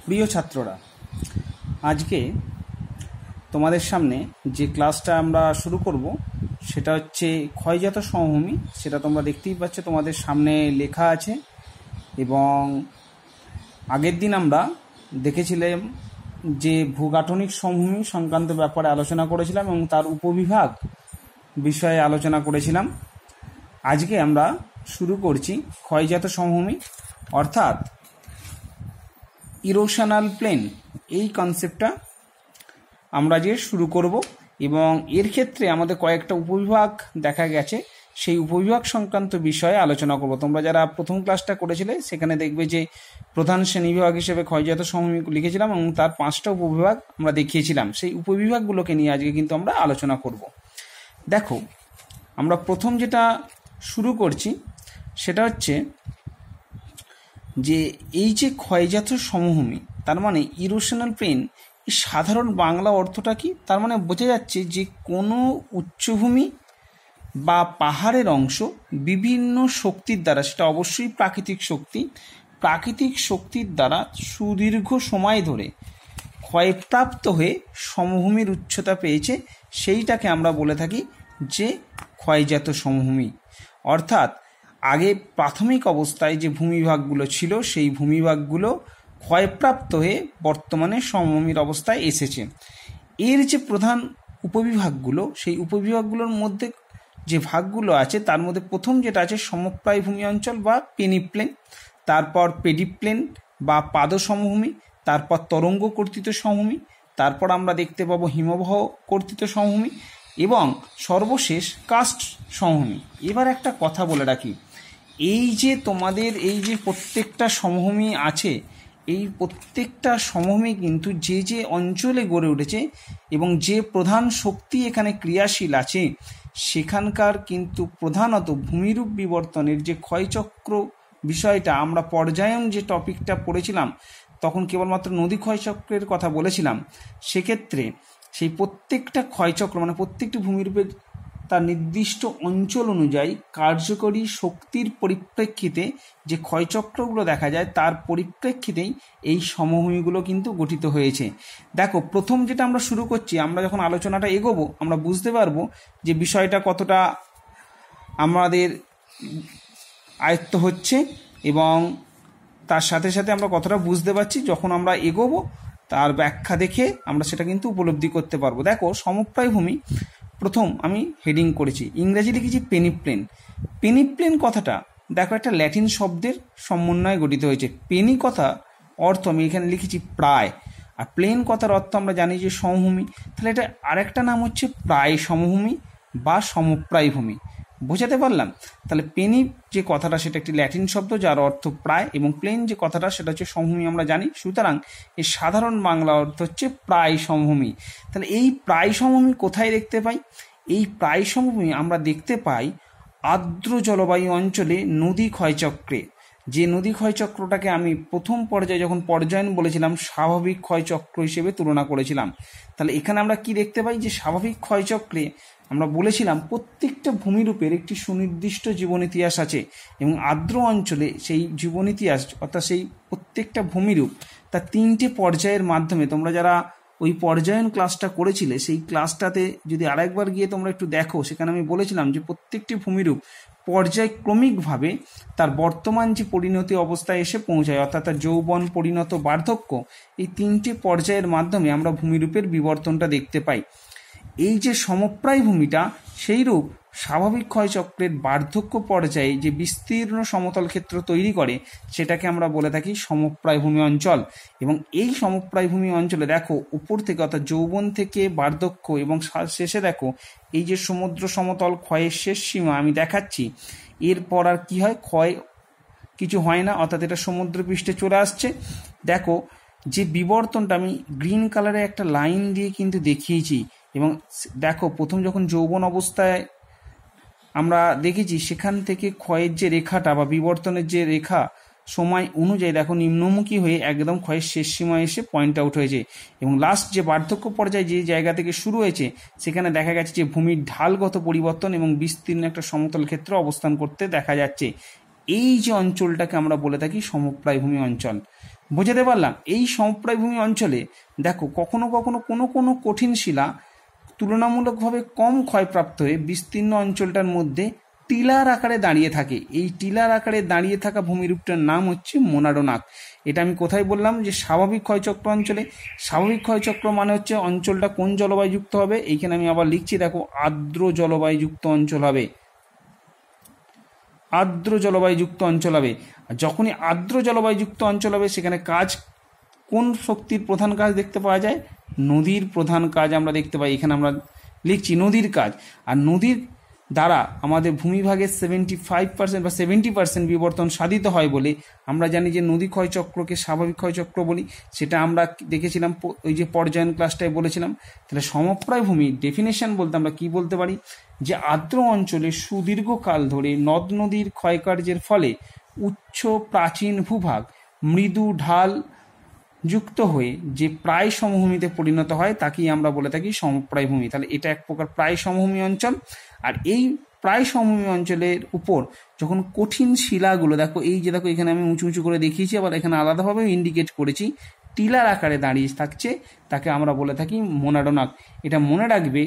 প্রিয় ছাত্ররা, আজকে তোমাদের সামনে যে ক্লাসটা আমরা শুরু করব সেটা হচ্ছে ক্ষয়জাত সমভূমি। সেটা তোমরা দেখতেই পাচ্ছ, তোমাদের সামনে লেখা আছে। এবং আগের দিন আমরা দেখেছিলাম যে ভূগাঠনিক সমভূমি সংক্রান্ত ব্যাপারে আলোচনা করেছিলাম এবং তার উপবিভাগ বিষয়ে আলোচনা করেছিলাম। আজকে আমরা শুরু করছি ক্ষয়জাত সমভূমি, অর্থাৎ ইরোশনাল প্লেন। এই কনসেপ্টটা আমরা যে শুরু করব এবং এর ক্ষেত্রে আমাদের কয়েকটা উপবিভাগ দেখা গেছে, সেই উপবিভাগ সংক্রান্ত বিষয়ে আলোচনা করব। তোমরা যারা প্রথম ক্লাসটা করেছিলে সেখানে দেখবে যে প্রধান শ্রেণীবিভাগ হিসেবে ক্ষয়জাত সমভূমি লিখেছিলাম এবং তার 5টা উপবিভাগ আমরা দেখিয়েছিলাম। সেই উপবিভাগগুলোকে নিয়ে আজকে কিন্তু আমরা আলোচনা করব। দেখো, আমরা প্রথম যেটা শুরু করছি সেটা হচ্ছে যে এই যে ক্ষয়জাত সমভূমি, তার মানে ইরোশনাল প্লেন, এই সাধারণ বাংলা অর্থটা কি? তার মানে বোঝা যাচ্ছে যে কোনো উচ্চভূমি বা পাহাড়ের অংশ বিভিন্ন শক্তির দ্বারা, সেটা অবশ্যই প্রাকৃতিক শক্তির দ্বারা সুদীর্ঘ সময় ধরে ক্ষয়প্রাপ্ত হয়ে সমভূমির উচ্চতা পেয়েছে, সেইটাকে আমরা বলে থাকি যে ক্ষয়জাত সমভূমি। অর্থাৎ আগে প্রাথমিক অবস্থায় যে ভূমিভাগগুলো ছিল সেই ভূমিভাগগুলো ক্ষয়প্রাপ্ত হয়ে বর্তমানে সমভূমির অবস্থায় এসেছে। এর যে প্রধান উপবিভাগগুলো, সেই উপবিভাগগুলোর মধ্যে যে ভাগগুলো আছে তার মধ্যে প্রথম যেটা আছে সমপ্রায় ভূমি অঞ্চল বা পেনিপ্লেন, তারপর পেডিপ্লেন বা পাদ সমভূমি, তারপর তরঙ্গ কর্তিত সমভূমি, তারপর আমরা দেখতে পাবো হিমবাহ কর্তিত সমভূমি এবং সর্বশেষ কাস্ট সমভূমি। এবার একটা কথা বলে রাখি, এই যে তোমাদের এই যে প্রত্যেকটা সমভূমি আছে, এই প্রত্যেকটা সমভূমি কিন্তু যে যে অঞ্চলে গড়ে উঠেছে এবং যে প্রধান শক্তি এখানে ক্রিয়াশীল আছে, সেখানকার কিন্তু প্রধানত ভূমিরূপ বিবর্তনের যে ক্ষয়চক্র বিষয়টা, আমরা পর্যায়ন যে টপিকটা পড়েছিলাম তখন কেবলমাত্র নদী ক্ষয়চক্রের কথা বলেছিলাম। সেক্ষেত্রে সেই প্রত্যেকটা ক্ষয়চক্র মানে প্রত্যেকটি ভূমিরূপের তার নির্দিষ্ট অঞ্চল অনুযায়ী কার্যকরী শক্তির পরিপ্রেক্ষিতে যে ক্ষয়চক্রগুলো দেখা যায়, তার পরিপ্রেক্ষিতেই এই সমভূমিগুলো কিন্তু গঠিত হয়েছে। দেখো, প্রথম যেটা আমরা শুরু করছি, আমরা যখন আলোচনাটা এগোবো আমরা বুঝতে পারবো যে বিষয়টা কতটা আমাদের আয়ত্ত হচ্ছে এবং তার সাথে সাথে আমরা কতটা বুঝতে পারছি। যখন আমরা এগোবো তার ব্যাখ্যা দেখে আমরা সেটা কিন্তু উপলব্ধি করতে পারবো। দেখো, সমপ্রায় ভূমি প্রথম আমি হেডিং করেছি, ইংরেজি লিখেছি পেনিপ্লেন। পেনিপ্লেন কথাটা দেখো একটা ল্যাটিন শব্দের সমন্বয়ে গঠিত হয়েছে। পেনি কথা অর্থ আমি এখানে লিখেছি প্রায়, আর প্লেন কথার অর্থ আমরা জানি যে সমভূমি। তাহলে এটা আরেকটা নাম হচ্ছে প্রায় সমভূমি বা সমপ্রায় ভূমি। বোঝাতে পারলাম? তাহলে পেনি যে কথাটা সেটা একটি ল্যাটিন শব্দ যার অর্থ প্রায়, এবং প্লেন যে কথাটা সেটা হচ্ছে সমভূমি আমরা জানি। সুতরাং এর সাধারণ বাংলা অর্থ হচ্ছে প্রায় সমভূমি। তাহলে এই প্রায় সমভূমি কোথায় দেখতে পাই? এই প্রায় সমভূমি আমরা দেখতে পাই আর্দ্র জলবায়ু অঞ্চলে নদী ক্ষয়চক্রে। যে নদী ক্ষয়চক্রটাকে আমি প্রথম পর্যায়ে যখন পর্যায়ন বলেছিলাম স্বাভাবিক ক্ষয়চক্র হিসেবে তুলনা করেছিলাম। তাহলে এখানে আমরা কি দেখতে পাই যে স্বাভাবিক ক্ষয়চক্রে আমরা বলেছিলাম প্রত্যেকটা ভূমিরূপের একটি সুনির্দিষ্ট জীবন ইতিহাস আছে এবং আর্দ্র অঞ্চলে সেই জীবন ইতিহাস অর্থাৎ সেই প্রত্যেকটা ভূমিরূপ তার 3টে পর্যায়ের মাধ্যমে, তোমরা যারা ওই পর্যায়ন ক্লাসটা করেছিলে সেই ক্লাসটাতে যদি আরেকবার গিয়ে তোমরা একটু দেখো, সেখানে আমি বলেছিলাম যে প্রত্যেকটি ভূমিরূপ পর্যায়ক্রমিকভাবে তার বর্তমান যে পরিণতি অবস্থায় এসে পৌঁছায়, অর্থাৎ তার যৌবন, পরিণত, বার্ধক্য, এই 3টে পর্যায়ের মাধ্যমে আমরা ভূমিরূপের বিবর্তনটা দেখতে পাই। এই যে সমপ্রায় ভূমিটা সেইরূপ স্বাভাবিক ক্ষয়চক্রের বার্ধক্য পর্যায়ে যে বিস্তীর্ণ সমতল ক্ষেত্র তৈরি করে সেটাকে আমরা বলে থাকি সমপ্রায় ভূমি অঞ্চল। এবং এই সমপ্রায় ভূমি অঞ্চলে দেখো উপর থেকে অর্থাৎ যৌবন থেকে বার্ধক্য এবং শেষে দেখো এই যে সমুদ্র সমতল ক্ষয়ের শেষ সীমা আমি দেখাচ্ছি, এরপর আর কি হয়? ক্ষয় কিছু হয় না, অর্থাৎ এটা সমুদ্র পৃষ্ঠে চলে আসছে। দেখো যে বিবর্তনটা আমি গ্রিন কালারে একটা লাইন দিয়ে কিন্তু দেখিয়েছি। এবং দেখো প্রথম যখন যৌবন অবস্থায় আমরা দেখেছি সেখান থেকে ক্ষয়ের যে রেখাটা বা বিবর্তনের যে রেখা সময় অনুযায়ী দেখো নিম্নমুখী হয়ে একদম ক্ষয়ের শেষ সীমায় এসে পয়েন্ট আউট হয়েছে। এবং লাস্ট যে বার্ধক্য পর্যায়ে যে জায়গা থেকে শুরু হয়েছে সেখানে দেখা গেছে যে ভূমির ঢালগত পরিবর্তন এবং বিস্তীর্ণ একটা সমতল ক্ষেত্র অবস্থান করতে দেখা যাচ্ছে। এই যে অঞ্চলটাকে আমরা বলে থাকি সমপ্রায় ভূমি অঞ্চল। বোঝাতে পারলাম? এই সমপ্রায়ভূমি অঞ্চলে দেখো কখনো কখনো কোনো কোনো কঠিন শিলা তুলনামূলকভাবে কম ক্ষয়প্রাপ্ত হয়ে বিস্তীর্ণ অঞ্চলটার মধ্যে টিলার আকারে দাঁড়িয়ে থাকে। এই টিলার আকারে দাঁড়িয়ে থাকা ভূমিরূপটার নাম হচ্ছে মোনাডোনাক। এটা আমি কোথায় বললাম যে স্বাভাবিক ক্ষয়চক্র অঞ্চলে। স্বাভাবিক ক্ষয়চক্র মানে হচ্ছে অঞ্চলটা কোন জলবায়ুযুক্ত হবে, এইখানে আমি আবার লিখছি দেখো আর্দ্র জলবায়ুযুক্ত অঞ্চল হবে, আর্দ্র জলবায়ুযুক্ত অঞ্চল হবে। যখনই আর্দ্র জলবায়ুযুক্ত অঞ্চল হবে সেখানে কাজ কোন শক্তির প্রধান কাজ দেখতে পাওয়া যায়? নদীর প্রধান কাজ আমরা দেখতে পাই, এখানে আমরা লিখছি নদীর কাজ। আর নদীর দ্বারা আমাদের ভূমিভাগের 75% বা 70% বিবর্তন সাধিত হয় বলে আমরা জানি যে নদী ক্ষয়চক্রকে স্বাভাবিক ক্ষয়চক্র বলি। সেটা আমরা দেখেছিলাম ওই যে পর্যায়ন ক্লাসটায় বলেছিলাম। তাহলে সমপ্রায় ভূমির ডেফিনেশন বলতে আমরা কি বলতে পারি? যে আর্দ্র অঞ্চলে সুদীর্ঘকাল ধরে নদ নদীর ক্ষয়কার্যের ফলে উচ্চ প্রাচীন ভূভাগ মৃদু ঢাল যুক্ত হয়ে যে প্রায় সমভূমিতে পরিণত হয় তাকেই আমরা বলে থাকি সমপ্রায় ভূমি। তাহলে এটা এক প্রকার প্রায় সমভূমি অঞ্চল। আর এই প্রায় সমভূমি অঞ্চলের উপর যখন কঠিন শিলাগুলো দেখো, এই যে দেখো এখানে আমি উঁচু উঁচু করে দেখিয়েছি, আবার এখানে আলাদাভাবে ইন্ডিকেট করেছি, টিলার আকারে দাঁড়িয়ে থাকছে, তাকে আমরা বলে থাকি মোনাডোনাক। এটা মনে রাখবে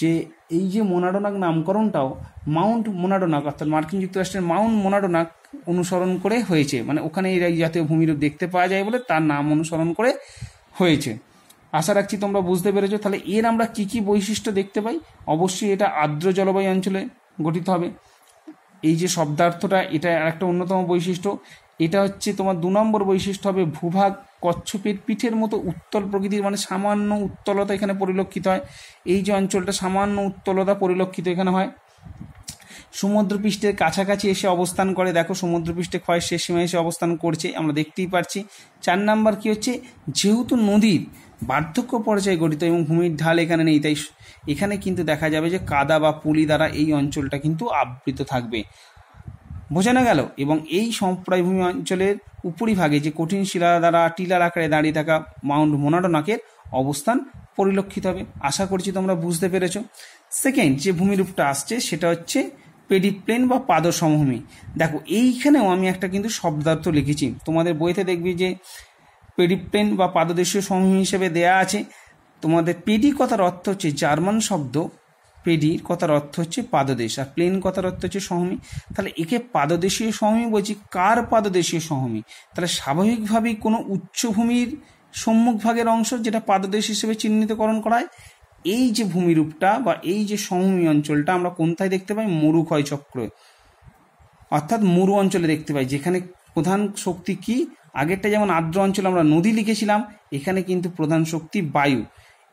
যে এই যে মোনাডোনাক নামকরণটাও মাউন্ট মোনাডোনাক অর্থাৎ মার্কিন যুক্তরাষ্ট্রের মাউন্ট মোনাডোনাক অনুসরণ করে হয়েছে, মানে ওখানে এই জাতীয় ভূমিরূপ দেখতে পাওয়া যায় বলে তার নাম অনুসরণ করে হয়েছে। আশা রাখছি তোমরা বুঝতে পেরেছো। তাহলে এর আমরা কি কি বৈশিষ্ট্য দেখতে পাই? অবশ্যই এটা আর্দ্র জলবায়ু অঞ্চলে গঠিত হবে। এই যে শব্দার্থটা, এটা একটা অন্যতম বৈশিষ্ট্য। এটা হচ্ছে তোমার 2 নম্বর বৈশিষ্ট্য হবে ভূভাগ কচ্ছপের পিঠের মতো উত্তল প্রকৃতির, মানে সামান্য উত্তলতা এখানে পরিলক্ষিত হয়। এই যে অঞ্চলটা সামান্য উত্তলতা পরিলক্ষিত এখানে হয়। সমুদ্রপৃষ্ঠের কাছাকাছি এসে অবস্থান করে, দেখো সমুদ্রপৃষ্ঠে ক্ষয়ের শেষ সীমায় এসে অবস্থান করছে, আমরা দেখতেই পাচ্ছি। 4 নাম্বার কি হচ্ছে, যেহেতু নদীর বার্ধক্য পর্যায়ে গঠিত এবং ভূমির ঢাল এখানে নেই, তাই এখানে কিন্তু দেখা যাবে যে কাদা বা পলি দ্বারা এই অঞ্চলটা কিন্তু আবৃত থাকবে। বোঝানো গেল? এবং এই সমপ্রায়ভূমি অঞ্চলের উপরিভাগে যে কঠিন শিলা দ্বারা টিলার আকারে দাঁড়িয়ে থাকা মাউন্ট মোনাডোনাকের অবস্থান পরিলক্ষিত হবে। আশা করছি তোমরা বুঝতে পেরেছো। সেকেন্ড যে ভূমিরূপটা আসছে সেটা হচ্ছে পেডিপ্লেন বা পাদ সমভূমি। দেখো এইখানেও আমি একটা কিন্তু শব্দার্থ লিখেছি, তোমাদের বইতে দেখবি যে পেডিপ্লেন বা পাদদেশীয় সমভূমি হিসেবে দেয়া আছে। তোমাদের পেডি কথার অর্থ হচ্ছে জার্মান শব্দ, পেডির কথার অর্থ হচ্ছে পাদদেশ, আর প্লেন কথার অর্থ হচ্ছে সমভূমি। তাহলে একে পাদদেশীয় সমভূমি বলছি। কার পাদদেশীয় সমভূমি? তাহলে স্বাভাবিকভাবেই কোনো উচ্চভূমির সম্মুখভাগের অংশ যেটা পাদদেশ হিসেবে চিহ্নিতকরণ করা হয়। এই যে ভূমিরূপটা বা এই যে সমভূমি অঞ্চলটা আমরা কোনটায় দেখতে পাই? মরু ক্ষয়চক্র অর্থাৎ মরু অঞ্চলে দেখতে পাই, যেখানে প্রধান শক্তি কি? আগেরটা যেমন আর্দ্র অঞ্চলে আমরা নদী লিখেছিলাম, এখানে কিন্তু প্রধান শক্তি বায়ু।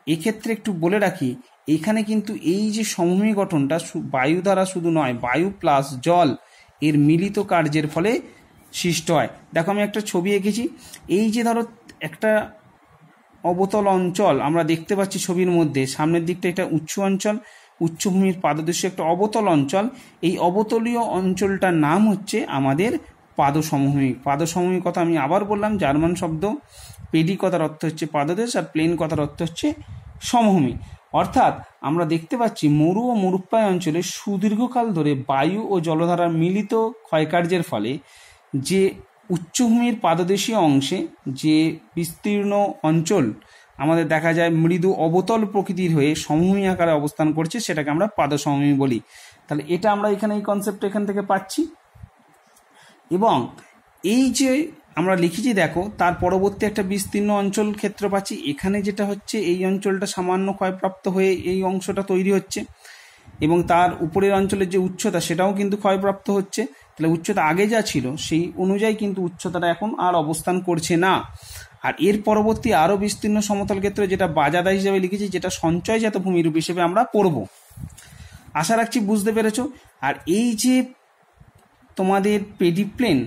এক্ষেত্রে একটু বলে রাখি, এখানে কিন্তু এই যে সমভূমি গঠনটা বায়ু দ্বারা শুধু নয়, বায়ু প্লাস জল এর মিলিত কার্যের ফলে সৃষ্ট হয়। দেখো আমি একটা ছবি এঁকেছি, এই যে ধরো একটা অবতল অঞ্চল আমরা দেখতে পাচ্ছি ছবির মধ্যে, সামনের দিকটা এটা উচ্চ অঞ্চল, উচ্চভূমির পাদদেশে একটা অবতল অঞ্চল। এই অবতলীয় অঞ্চলটার নাম হচ্ছে আমাদের পাদ সমভূমি। পাদ সমভূমির কথা আমি আবার বললাম, জার্মান শব্দ। পেডি কথার অর্থ হচ্ছে পাদদেশ, আর প্লেন কথার অর্থ হচ্ছে সমভূমি। অর্থাৎ আমরা দেখতে পাচ্ছি মরু ও মরুপ্রায় অঞ্চলে সুদীর্ঘকাল ধরে বায়ু ও জলধারার মিলিত ক্ষয়কার্যের ফলে যে উচ্চভূমির পাদদেশীয় অংশে যে বিস্তীর্ণ অঞ্চল আমাদের দেখা যায় মৃদু অবতল প্রকৃতির হয়ে সমভূমি আকারে অবস্থান করছে, সেটাকে আমরা পাদ সমভূমি বলি। তাহলে এটা আমরা এখানে এই কনসেপ্ট এখান থেকে পাচ্ছি। এবং এই যে আমরা লিখেছি দেখো, তার পরবর্তী একটা বিস্তীর্ণ অঞ্চল ক্ষেত্র পাচ্ছি। এখানে যেটা হচ্ছে এই অঞ্চলটা সামান্য ক্ষয়প্রাপ্ত হয়ে এই অংশটা তৈরি হচ্ছে, এবং তার উপরের অঞ্চলের যে উচ্চতা সেটাও কিন্তু ক্ষয়প্রাপ্ত হচ্ছে। তাহলে উচ্চতা আগে যা ছিল সেই অনুযায়ী কিন্তু উচ্চতাটা এখন আর অবস্থান করছে না। আর এর পরবর্তী আরও বিস্তীর্ণ সমতল ক্ষেত্র যেটা বাজাদা হিসেবে লিখেছি, যেটা সঞ্চয়জাত ভূমিরূপ হিসেবে আমরা পড়ব। আশা রাখছি বুঝতে পেরেছো। আর এই যে তোমাদের পেডিপ্লেন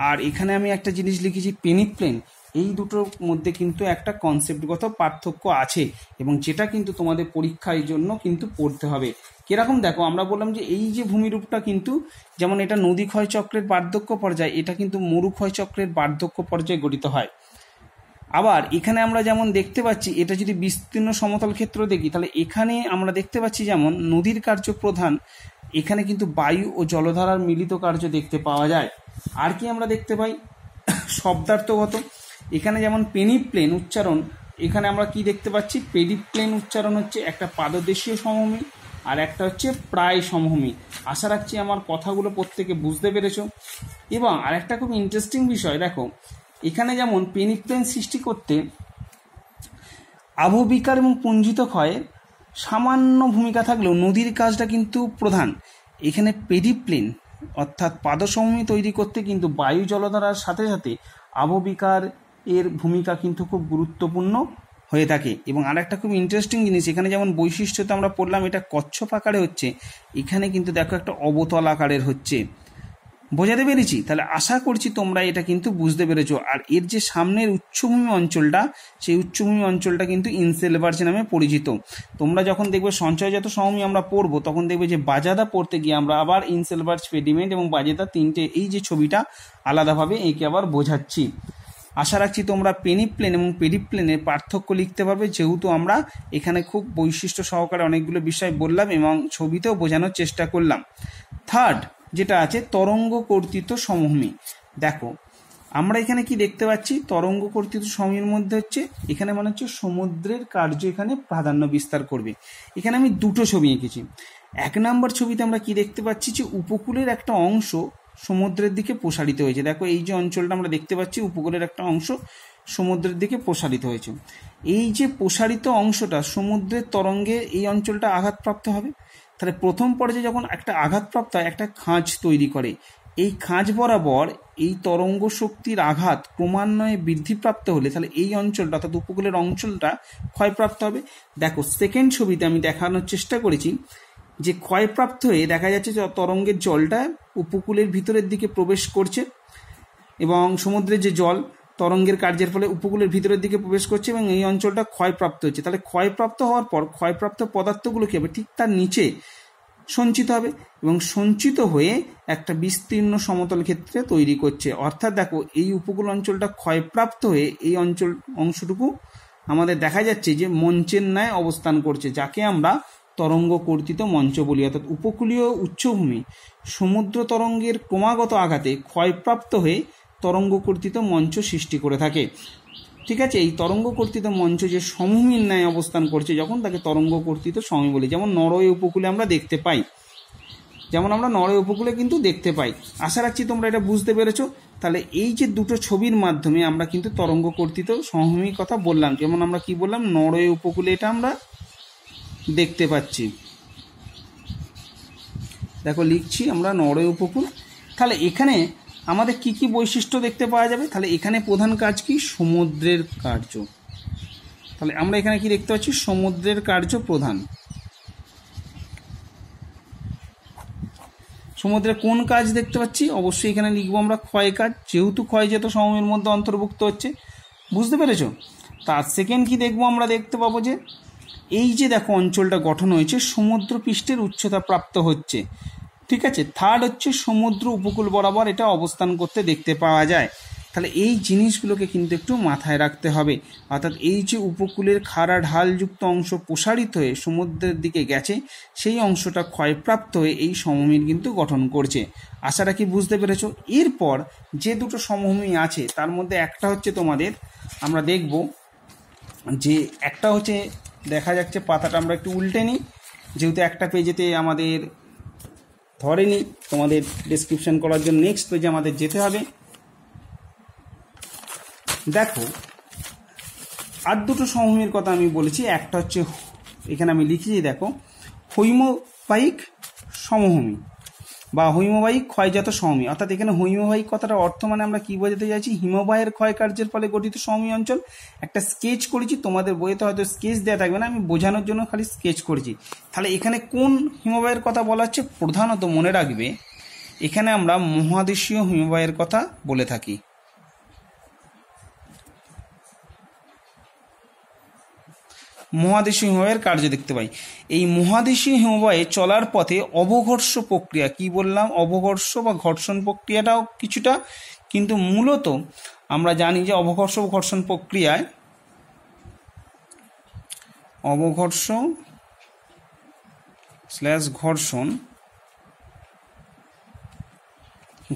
আর এখানে আমি একটা জিনিস লিখেছি পেনিপ্লেন, এই দুটোর মধ্যে কিন্তু একটা কনসেপ্টগত পার্থক্য আছে, এবং যেটা কিন্তু তোমাদের পরীক্ষার জন্য কিন্তু পড়তে হবে। কিরকম দেখো, আমরা বললাম যে এই যে ভূমিরূপটা কিন্তু যেমন এটা নদী ক্ষয়চক্রের বার্ধক্য পর্যায়ে, এটা কিন্তু মরু ক্ষয়চক্রের বার্ধক্য পর্যায়ে গঠিত হয়। আবার এখানে আমরা যেমন দেখতে পাচ্ছি, এটা যদি বিস্তীর্ণ সমতল ক্ষেত্র দেখি, তাহলে এখানে আমরা দেখতে পাচ্ছি যেমন নদীর কার্য প্রধান, এখানে কিন্তু বায়ু ও জলধারার মিলিত কার্য দেখতে পাওয়া যায়। আর কি আমরা দেখতে পাই? শব্দার্থগত, এখানে যেমন পেনিপ্লেন উচ্চারণ, এখানে আমরা কি দেখতে পাচ্ছি, পেডিপ্লেন উচ্চারণ হচ্ছে একটা পাদদেশীয় সমভূমি আর একটা হচ্ছে প্রায় সমভূমি। আশা রাখছি আমার কথাগুলো প্রত্যেকে বুঝতে পেরেছো। এবং আরেকটা খুব ইন্টারেস্টিং বিষয় দেখো, এখানে যেমন পেনিপ্লেন সৃষ্টি করতে আবহবিকার এবং পুঞ্জিত ক্ষয়ের সামান্য ভূমিকা থাকলেও নদীর কাজটা কিন্তু প্রধান। এখানে পেডিপ্লেন অর্থাৎ পাদসমভূমি তৈরি করতে কিন্তু বায়ু জলধারার সাথে সাথে আবহবিকার এর ভূমিকা কিন্তু খুব গুরুত্বপূর্ণ হয়ে থাকে। এবং আরেকটা খুব ইন্টারেস্টিং জিনিস, এখানে যেমন বৈশিষ্ট্যতে আমরা পড়লাম এটা কচ্ছপ আকারে হচ্ছে, এখানে কিন্তু দেখো একটা অবতল আকারের হচ্ছে। বোঝাতে পেরেছি? তাহলে আশা করছি তোমরা এটা কিন্তু বুঝতে পেরেছো। আর এর যে সামনের উচ্চভূমি অঞ্চলটা, সেই উচ্চভূমি অঞ্চলটা কিন্তু ইনসেলবার্জ নামে পরিচিত। তোমরা যখন দেখবে সঞ্চয়জাত সমভূমি আমরা পড়বো, তখন দেখবে যে বাজাদা পড়তে গিয়ে আমরা আবার ইনসেলবার্জ, পেডিমেন্ট এবং বাজাদা তিনটে এই যে ছবিটা আলাদাভাবে একে আবার বোঝাচ্ছি। আশা রাখছি তোমরা পেনিপ্লেন এবং পেডিপ্লেনের পার্থক্য লিখতে পারবে, যেহেতু আমরা এখানে খুব বৈশিষ্ট্য সহকারে অনেকগুলো বিষয় বললাম এবং ছবিতেও বোঝানোর চেষ্টা করলাম। থার্ড যেটা আছে তরঙ্গ কর্তৃত্ব সমভূমি। দেখো আমরা এখানে কি দেখতে পাচ্ছি, তরঙ্গ কর্তৃত্ব সমভূমির মধ্যে হচ্ছে এখানে মনে হচ্ছে সমুদ্রের কার্য এখানে প্রাধান্য বিস্তার করবে। এখানে আমি দুটো ছবি এঁকেছি। এক নম্বর ছবিতে আমরা কি দেখতে পাচ্ছি, যে উপকূলের একটা অংশ সমুদ্রের দিকে প্রসারিত হয়েছে। দেখো এই যে অঞ্চলটা আমরা দেখতে পাচ্ছি, উপকূলের একটা অংশ সমুদ্রের দিকে প্রসারিত হয়েছে। এই যে প্রসারিত অংশটা সমুদ্রের তরঙ্গে এই অঞ্চলটা আঘাতপ্রাপ্ত হবে। তাহলে প্রথম পর্যায়ে যখন একটা আঘাতপ্রাপ্ত হয়, একটা খাঁজ তৈরি করে। এই খাঁজ বরাবর এই তরঙ্গ শক্তির আঘাত ক্রমান্বয়ে বৃদ্ধিপ্রাপ্ত হলে তাহলে এই অঞ্চলটা অর্থাৎ উপকূলের অঞ্চলটা ক্ষয়প্রাপ্ত হবে। দেখো সেকেন্ড ছবিতে আমি দেখানোর চেষ্টা করেছি যে ক্ষয়প্রাপ্ত হয়ে দেখা যাচ্ছে যে তরঙ্গের জলটা উপকূলের ভিতরের দিকে প্রবেশ করছে এবং সমুদ্রের যে জল তরঙ্গের কার্যের ফলে উপকূলের ভিতরের দিকে প্রবেশ করছে এবং এই অঞ্চলটা ক্ষয়প্রাপ্ত হচ্ছে। তাহলে ক্ষয়প্রাপ্ত হওয়ার পর ক্ষয়প্রাপ্ত পদার্থগুলো কী হবে, ঠিক তার নিচে সঞ্চিত হবে এবং সঞ্চিত হয়ে একটা বিস্তীর্ণ সমতল ক্ষেত্রে তৈরি করছে। অর্থাৎ দেখো এই উপকূল অঞ্চলটা ক্ষয়প্রাপ্ত হয়ে এই অংশটুকু আমাদের দেখা যাচ্ছে যে মঞ্চের ন্যায় অবস্থান করছে, যাকে আমরা তরঙ্গ কর্তৃত মঞ্চ বলি। অর্থাৎ উপকূলীয় উচ্চভূমি সমুদ্র তরঙ্গের ক্রমাগত আঘাতে ক্ষয়প্রাপ্ত হয়ে তরঙ্গ কর্তৃত মঞ্চ সৃষ্টি করে থাকে। ঠিক আছে, এই তরঙ্গ কর্তৃত মঞ্চ যে সমভূমির ন্যায় অবস্থান করছে যখন, তাকে তরঙ্গ কর্তৃত সমভূমি বলি। যেমন নরওয়ে উপকূলে আমরা দেখতে পাই, নরওয়ে উপকূলে কিন্তু দেখতে পাই। আশা রাখছি তোমরা এটা বুঝতে পেরেছো। তাহলে এই যে দুটো ছবির মাধ্যমে আমরা কিন্তু তরঙ্গ কর্তৃত সমভূমির কথা বললাম। যেমন আমরা কি বললাম, নরওয়ে উপকূলে এটা আমরা দেখতে পাচ্ছি। দেখো লিখছি আমরা নরওয়ে উপকূল। তাহলে এখানে আমাদের কি কি বৈশিষ্ট্য দেখতে পাওয়া যাবে, তাহলে এখানে প্রধান কাজ কি, সমুদ্রের কার্য। তাহলে আমরা এখানে কি দেখতে পাচ্ছি, সমুদ্রের কার্য প্রধান। সমুদ্রের কোন কাজ দেখতে পাচ্ছি, অবশ্যই এখানে লিখবো আমরা ক্ষয় কাজ, যেহেতু ক্ষয়জাত সমভূমির মধ্যে অন্তর্ভুক্ত হচ্ছে। বুঝতে পেরেছো? তার সেকেন্ড কি দেখবো, আমরা দেখতে পাবো যে এই যে দেখো অঞ্চলটা গঠন হয়েছে সমুদ্র পৃষ্ঠের উচ্চতা প্রাপ্ত হচ্ছে। ঠিক আছে, থার্ড হচ্ছে সমুদ্র উপকূল বরাবর এটা অবস্থান করতে দেখতে পাওয়া যায়। তাহলে এই জিনিসগুলোকে কিন্তু একটু মাথায় রাখতে হবে। অর্থাৎ এই যে উপকূলের খাড়া ঢালযুক্ত অংশ প্রসারিত হয়ে সমুদ্রের দিকে গেছে, সেই অংশটা ক্ষয়প্রাপ্ত হয়ে এই সমভূমির কিন্তু গঠন করছে। আশা রাখি বুঝতে পেরেছো। এরপর যে দুটো সমভূমি আছে তার মধ্যে একটা হচ্ছে তোমাদের আমরা দেখব যে একটা হচ্ছে, দেখা যাচ্ছে পাতাটা আমরা একটু উল্টে নিই, যেহেতু একটা পেজেতে আমাদের ধরেনি, তোমাদের ডেসক্রিপশন করার জন্য নেক্সট পেজে আমাদের যেতে হবে। দেখো আর দুটো সমভূমির কথা আমি বলেছি, একটা হচ্ছে এখানে আমি লিখেছি দেখো হৈমবাহিক সমভূমি বা হৈমবাহিক ক্ষয়জাত সমভূমি। অর্থাৎ এখানে হৈমবাহিক কথাটার অর্থ মানে আমরা কি বোঝাতে চাইছি, হিমবাহের ক্ষয় কার্যের ফলে গঠিত সমভূমি অঞ্চল। একটা স্কেচ করেছি, তোমাদের বইতে হয়তো স্কেচ দেওয়া থাকবে না, আমি বোঝানোর জন্য খালি স্কেচ করেছি। তাহলে এখানে কোন হিমবাহের কথা বলা হচ্ছে, প্রধানত মনে রাখবে এখানে আমরা মহাদেশীয় হিমবাহের কথা বলে থাকি। মহাদেশীয় হিমবাহের কার্য দেখতে পাই। এই মহাদেশীয় হিমবাহে চলার পথে অবঘর্ষ প্রক্রিয়া, কি বললাম, অবঘর্ষ বা ঘর্ষণ প্রক্রিয়াটাও কিছুটা, কিন্তু মূলত আমরা জানি যে অবঘর্ষ ঘর্ষণ প্রক্রিয়ায়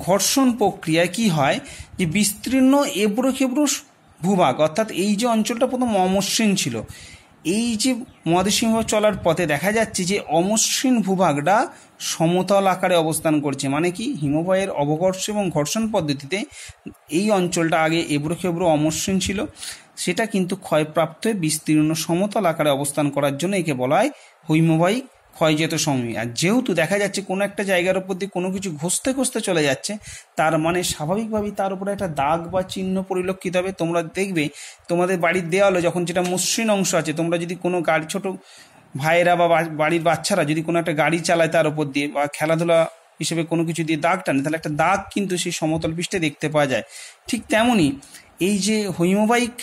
ঘর্ষণ প্রক্রিয়ায় কি হয়, যে বিস্তীর্ণ এবড়ো খেবড়ো ভূভাগ, অর্থাৎ এই যে অঞ্চলটা প্রথম অমসৃণ ছিল, এই যে মহাদেশীয় হিমবাহ চলার পথে দেখা যাচ্ছে যে অমসৃণ ভূভাগটা সমতল আকারে অবস্থান করছে। মানে কি, হিমবাহের অবঘর্ষ এবং ঘর্ষণ পদ্ধতিতে এই অঞ্চলটা আগে এবড়ো খেবড়ো অমসৃণ ছিল, সেটা কিন্তু ক্ষয়প্রাপ্ত হয়ে বিস্তীর্ণ সমতল আকারে অবস্থান করার জন্য একে বলা হয় হিমবাহিক ক্ষয়জাত সমভূমি। আর যেহেতু দেখা যাচ্ছে কোনো একটা জায়গার উপর দিয়ে কোনো কিছু ঘষতে ঘষতে চলে যাচ্ছে, তার মানে স্বাভাবিকভাবেই তার উপরে একটা দাগ বা চিহ্ন পরিলক্ষিত হবে। তোমরা দেখবে তোমাদের বাড়ির দেওয়ালে যখন যেটা মসৃণ অংশ আছে, তোমরা যদি কোনো গাড়ি, ছোট ভাইয়েরা বা বাড়ির বাচ্চারা যদি কোনো একটা গাড়ি চালায় তার উপর দিয়ে বা খেলাধুলা হিসেবে কোনো কিছু দিয়ে দাগ টানে, তাহলে একটা দাগ কিন্তু সেই সমতল পৃষ্ঠে দেখতে পাওয়া যায়। ঠিক তেমনই এই যে হিমবাহিক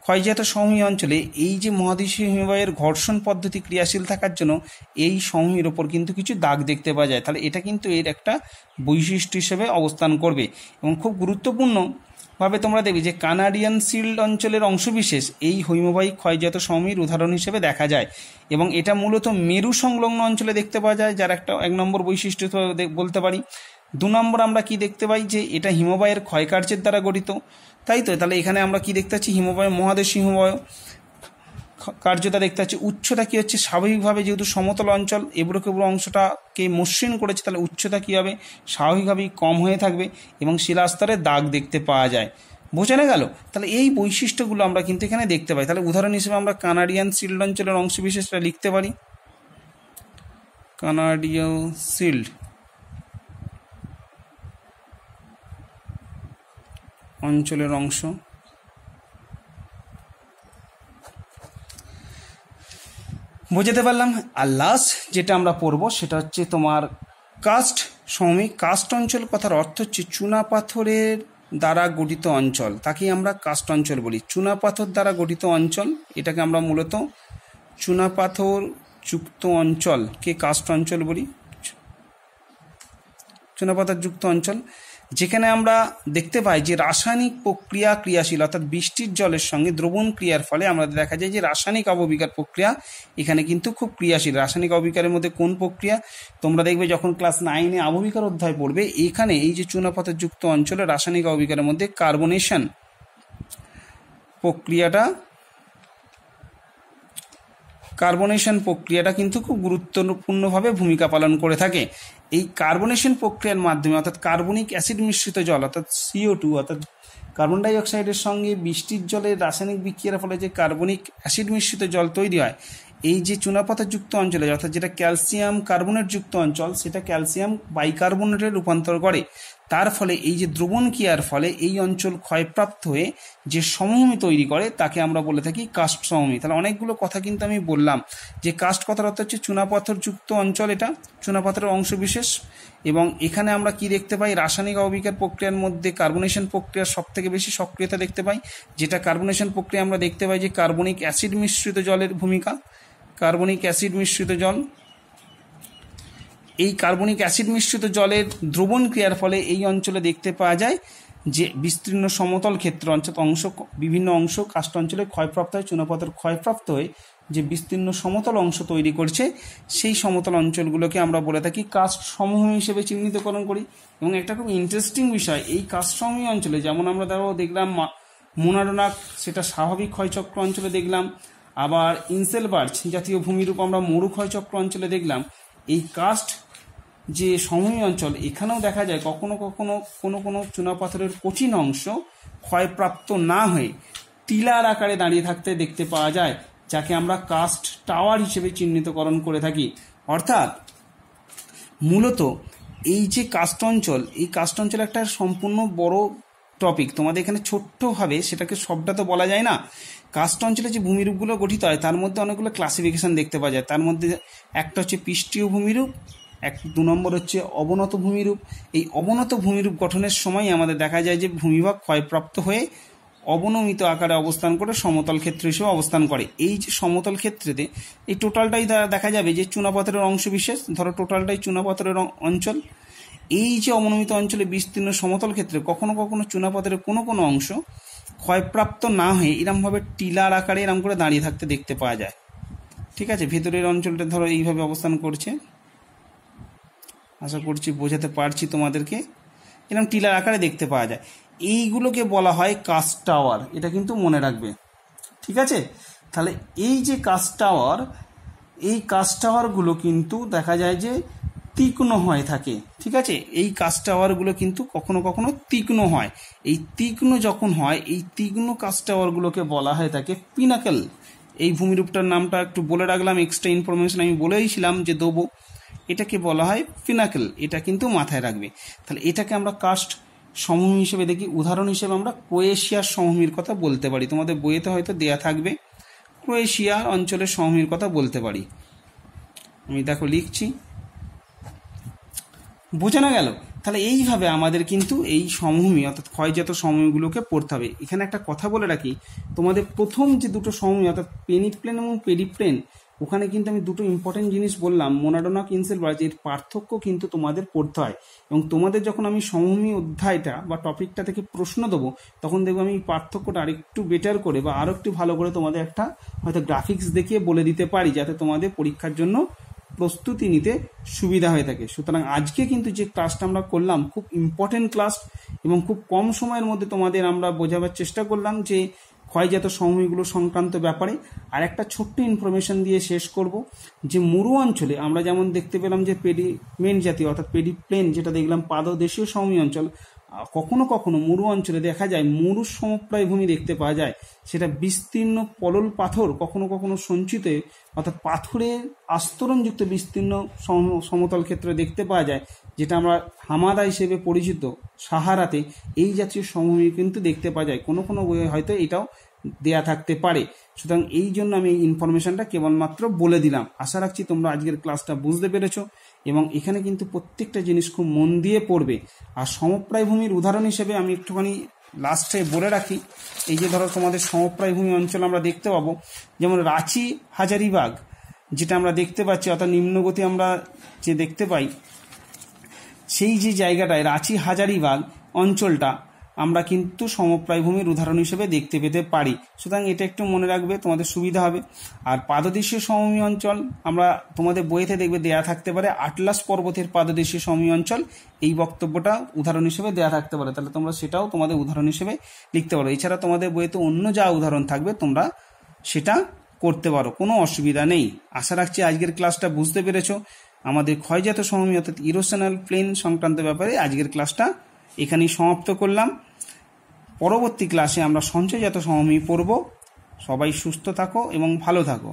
ক্ষয়জাত সমভূমি অঞ্চলে এই যে মহাদেশীয় হিমবাহের ঘর্ষণ পদ্ধতি ক্রিয়াশীল থাকার জন্য এই সমভূমির ওপর কিন্তু কিছু দাগ দেখতে পাওয়া যায়। তাহলে এটা কিন্তু এর একটা বৈশিষ্ট্য হিসেবে অবস্থান করবে। এবং খুব গুরুত্বপূর্ণভাবে তোমরা দেখবে যে কানাডিয়ান শিল্ড অঞ্চলের অংশবিশেষ এই হিমবাহিক ক্ষয়জাত সমভূমির উদাহরণ হিসেবে দেখা যায়। এবং এটা মূলত মেরু সংলগ্ন অঞ্চলে দেখতে পাওয়া যায়, যার একটা 1 নম্বর বৈশিষ্ট্য বলতে পারি। 2 নম্বর আমরা কি দেখতে পাই, যে এটা হিমবাহের ক্ষয়কার্যের দ্বারা গঠিত, তাই তো। তাহলে এখানে আমরা কি দেখতে পাচ্ছি, হিমবাহ, মহাদেশীয় হিমবাহ কার্যতা দেখতে পাচ্ছি। উচ্চতা কি হচ্ছে, স্বাভাবিকভাবে যেহেতু সমতল অঞ্চল এবড়ো খেবড়ো অংশটাকে মসৃণ করেছে, তাহলে উচ্চতা কি হবে, স্বাভাবিকভাবেই কম হয়ে থাকবে এবং শিলাস্তরে দাগ দেখতে পাওয়া যায়। বোঝানো গেল? তাহলে এই বৈশিষ্ট্যগুলো আমরা কিন্তু এখানে দেখতে পাই। তাহলে উদাহরণ হিসেবে আমরা কানাডিয়ান শিল্ড অঞ্চলের অংশবিশেষটা লিখতে পারি, কানাডীয় শিল্ড অঞ্চলের অংশ। বোঝাতে পারলাম? আর লাস্ট যেটা আমরা পড়বো সেটা হচ্ছে তোমার কাস্ট সমভূমি। কাস্ট অঞ্চল কথার অর্থ হচ্ছে চুনা পাথরের দ্বারা গঠিত অঞ্চল, তাকেই আমরা কাস্ট অঞ্চল বলি। চুনা পাথর দ্বারা গঠিত অঞ্চল, এটাকে আমরা মূলত চুনা পাথর যুক্ত অঞ্চলকে কাস্ট অঞ্চল বলি। চুনা পাথর যুক্ত অঞ্চল, যেখানে আমরা দেখতে পাই যে রাসায়নিক প্রক্রিয়া ক্রিয়াশীল, অর্থাৎ বৃষ্টির জলের সঙ্গে দ্রবণ ক্রিয়ার ফলে আমাদের দেখা যায় যে রাসায়নিক আবহবিকার প্রক্রিয়া এখানে কিন্তু খুব ক্রিয়াশীল। রাসায়নিক আবহবিকারের মধ্যে কোন প্রক্রিয়া তোমরা দেখবে যখন ক্লাস 9-এ আবহবিকার অধ্যায় পড়বে, এখানে এই যে চুনাপাথর যুক্ত অঞ্চলে রাসায়নিক আবহবিকারের মধ্যে কার্বনেশন প্রক্রিয়াটা কিন্তু খুব গুরুত্বপূর্ণভাবে ভূমিকা পালন করে থাকে। এই কার্বনেশন প্রক্রিয়ার মাধ্যমে, অর্থাৎ কার্বনিক অ্যাসিড মিশ্রিত জল অর্থাৎ CO2 অর্থাৎ কার্বন ডাই অক্সাইডের সঙ্গে বৃষ্টির জলের রাসায়নিক বিক্রিয়ার ফলে যে কার্বনিক অ্যাসিড মিশ্রিত জল তৈরি হয়, এই যে চুনাপাথর যুক্ত অঞ্চলে, অর্থাৎ যেটা ক্যালসিয়াম কার্বনেট যুক্ত অঞ্চল, সেটা ক্যালসিয়াম বাইকার্বনেটে রূপান্তর করে। তার ফলে এই যে দ্রবণ ক্রিয়ার ফলে এই অঞ্চল ক্ষয়প্রাপ্ত হয়ে যে সমভূমি তৈরি করে তাকে আমরা বলে থাকি কাস্ট সমভূমি। তাহলে অনেকগুলো কথা কিন্তু আমি বললাম, যে কাস্ট কথার অর্থ হচ্ছে চুনাপাথর যুক্ত অঞ্চল, এটা চুনাপাথরের অংশবিশেষ। এবং এখানে আমরা কি দেখতে পাই, রাসায়নিক আবহবিকার প্রক্রিয়ার মধ্যে কার্বনেশন প্রক্রিয়ার সব থেকে বেশি সক্রিয়তা দেখতে পাই। যেটা কার্বনেশন প্রক্রিয়া আমরা দেখতে পাই যে কার্বনিক অ্যাসিড মিশ্রিত জলের ভূমিকা, কার্বনিক অ্যাসিড মিশ্রিত জল, এই কার্বনিক অ্যাসিড মিশ্রিত জলের দ্রবণ ক্রিয়ার ফলে এই অঞ্চলে দেখতে পাওয়া যায় যে বিস্তীর্ণ সমতল ক্ষেত্র অঞ্চল বিভিন্ন অংশ কাস্ট অঞ্চলে ক্ষয়প্রাপ্ত হয়। চুনাপাথর ক্ষয়প্রাপ্ত হয়ে যে বিস্তীর্ণ সমতল অংশ তৈরি করছে, সেই সমতল অঞ্চলগুলোকে আমরা বলে থাকি কাস্ট সমভূমি হিসেবে চিহ্নিতকরণ করি। এবং একটা খুব ইন্টারেস্টিং বিষয়, এই কাস্ট সমভূমি অঞ্চলে যেমন আমরা দেখলাম মোনাডোনাক, সেটা স্বাভাবিক ক্ষয়চক্র অঞ্চলে দেখলাম। আবার ইনসেলবার্চ জাতীয় ভূমিরূপ আমরা মরু ক্ষয়চক্র অঞ্চলে দেখলাম। এই কাস্ট যে সমভূমি অঞ্চল, এখানেও দেখা যায় কখনো কখনো কোনো চুনাপাথরের কঠিন অংশ ক্ষয়প্রাপ্ত না হয়ে টিলার আকারে দাঁড়িয়ে থাকতে দেখতে পাওয়া যায়, যাকে আমরা কাস্ট টাওয়ার হিসেবে চিহ্নিতকরণ করে থাকি। অর্থাৎ মূলত এই যে কাস্ট অঞ্চল, এই কাস্ট অঞ্চল একটা সম্পূর্ণ বড় টপিক। তোমাদের এখানে ছোট্টভাবে সেটাকে সবটা তো বলা যায় না। কাস্ট অঞ্চলে যে ভূমিরূপগুলো গঠিত হয় তার মধ্যে অনেকগুলো ক্লাসিফিকেশন দেখতে পাওয়া যায়। তার মধ্যে একটা হচ্ছে পৃষ্ঠীয় ভূমিরূপ, 2 নম্বর হচ্ছে অবনত ভূমিরূপ। এই অবনত ভূমিরূপ গঠনের সময় আমাদের দেখা যায় যে ভূমিভাগ ক্ষয়প্রাপ্ত হয়ে অবনমিত আকারে অবস্থান করে সমতল ক্ষেত্র হিসেবে অবস্থান করে। এই যে সমতল ক্ষেত্রেতে এই টোটালটাই দেখা যাবে যে চুনাপাথরের অংশ বিশেষ, ধরো টোটালটাই চুনাপাথরের অঞ্চল। এই যে অবনমিত অঞ্চলে বিস্তীর্ণ সমতল ক্ষেত্রে কখনো কখনো চুনাপাথরের কোনো অংশ ক্ষয়প্রাপ্ত না হয়ে এরমভাবে টিলার আকারে এরম করে দাঁড়িয়ে থাকতে দেখতে পাওয়া যায়। ঠিক আছে, ভেতরের অঞ্চলটা ধরো এইভাবে অবস্থান করছে। আশা করছি বোঝাতে পারছি তোমাদেরকে। এরকম টিলার আকারে দেখতে পাওয়া যায়। এইগুলোকে বলা হয় কাস্ট টাওয়ার, এটা কিন্তু মনে রাখবে, ঠিক আছে। তাহলে এই যে কাস্ট টাওয়ার, এই কাস্ট টাওয়ারগুলো কিন্তু দেখা যায় যে তীক্ষ্ণ হয়ে থাকে, ঠিক আছে। এই কাস্ট টাওয়ারগুলো কিন্তু কখনো কখনো তীক্ষ্ণ হয়। এই তীক্ষ্ণ যখন হয়, এই তীক্ষ্ণ কাস্ট টাওয়ারগুলোকে বলা হয় থাকে পিনাকেল। এই ভূমিরূপটার নামটা একটু বলে রাখলাম, এক্সট্রা ইনফরমেশন আমি বলেইছিলাম যে দেবো। এটাকে বলা হয় পিনাকেল, এটা কিন্তু মাথায় রাখবে। তাহলে এটাকে আমরা কাস্ট সমভূমি হিসেবে দেখি। উদাহরণ হিসেবে আমরা ক্রোয়েশিয়ার সমভূমির কথা বলতে পারি, তোমাদের বইয়েতে হয়তো দেয়া থাকবে, ক্রোয়েশিয়া অঞ্চলের সমভূমির কথা বলতে পারি। আমি দেখো লিখছি, বোঝানো গেল। তাহলে এইভাবে আমাদের কিন্তু এই সমভূমি অর্থাৎ ক্ষয়জাত সমভূমিগুলোকে পড়তে হবে। এখানে একটা কথা বলে রাখি, তোমাদের প্রথম যে দুটো সমভূমি অর্থাৎ পেনিপ্লেন এবং পেরিপ্লেন, ওখানে কিন্তু আমি দুটো ইম্পর্টেন্ট জিনিস বললাম, মোনাডোনা কিনসেলবার্গ, এর পার্থক্য কিন্তু তোমাদের পড়তে হয়। এবং তোমাদের যখন আমি সমভূমি অধ্যায়টা বা টপিকটা থেকে প্রশ্ন দেবো, তখন দেখবো আমি পার্থক্যটা আরেকটু বেটার করে বা আরও একটু ভালো করে তোমাদের একটা হয়তো গ্রাফিক্স দেখিয়ে বলে দিতে পারি, যাতে তোমাদের পরীক্ষার জন্য প্রস্তুতি নিতে সুবিধা হয়ে থাকে। সুতরাং আজকে কিন্তু যে ক্লাসটা আমরা করলাম খুব ইম্পর্টেন্ট ক্লাস, এবং খুব কম সময়ের মধ্যে তোমাদের আমরা বোঝাবার চেষ্টা করলাম যে ক্ষয়জাত সমভূমিগুলো সংক্রান্ত ব্যাপারে। আর একটা ছোট্ট ইনফরমেশন দিয়ে শেষ করব, যে মরু অঞ্চলে আমরা যেমন দেখতে পেলাম যে পেডিমেন্ট জাতীয় অর্থাৎ পেডিপ্লেন, যেটা দেখলাম পাদদেশীয় সমভূমি অঞ্চল, কখনো কখনো মরু অঞ্চলে দেখা যায় মরু সমপ্রায় ভূমি দেখতে পাওয়া যায়। সেটা বিস্তীর্ণ পলল পাথর, কখনো কখনো সঞ্চিত অর্থাৎ পাথরের আস্তরণযুক্ত বিস্তীর্ণ সমতল ক্ষেত্রে দেখতে পাওয়া যায়, যেটা আমরা হামাদা হিসেবে পরিচিত সাহারাতে। এই জাতীয় সমভূমি কিন্তু দেখতে পাওয়া যায়, কোনো কোনো বইয়ে হয়তো এটাও দেয়া থাকতে পারে। সুতরাং এই জন্য আমি এই ইনফরমেশনটা কেবলমাত্র বলে দিলাম। আশা রাখছি তোমরা আজকের ক্লাসটা বুঝতে পেরেছো, এবং এখানে কিন্তু প্রত্যেকটা জিনিস খুব মন দিয়ে পড়বে। আর সমপ্রায় ভূমির উদাহরণ হিসেবে আমি একটুখানি লাস্টে বলে রাখি, এই যে ধরো তোমাদের সমপ্রায় ভূমি অঞ্চল আমরা দেখতে পাবো, যেমন রাঁচি হাজারিবাগ যেটা আমরা দেখতে পাচ্ছি, অর্থাৎ নিম্নগতি আমরা যে দেখতে পাই, সেই যে জায়গাটায় রাঁচি হাজারিবাগ অঞ্চলটা আমরা কিন্তু সমপ্রায় ভূমির উদাহরণ হিসেবে দেখতে পেতে পারি। সুতরাং এটা একটু মনে রাখবে, তোমাদের সুবিধা হবে। আর পাদদেশীয় সমভূমি অঞ্চল আমরা তোমাদের বইতে দেখবে দেয়া থাকতে পারে আটলাস পর্বতের পাদদেশীয় সমভূমি অঞ্চল, এই বক্তব্যটা উদাহরণ হিসেবে দেয়া থাকতে পারে। তাহলে তোমরা সেটাও তোমাদের উদাহরণ হিসেবে লিখতে পারো। এছাড়া তোমাদের বইতে অন্য যা উদাহরণ থাকবে তোমরা সেটা করতে পারো, কোনো অসুবিধা নেই। আশা রাখছি আজকের ক্লাসটা বুঝতে পেরেছো। আমাদের ক্ষয়জাত সমভূমি অর্থাৎ ইরোশনাল প্লেন সংক্রান্ত ব্যাপারে আজকের ক্লাসটা এখানেই সমাপ্ত করলাম। পরবর্তী ক্লাসে আমরা সঞ্চয়জাত সমভূমি পড়ব। সবাই সুস্থ থাকো এবং ভালো থাকো।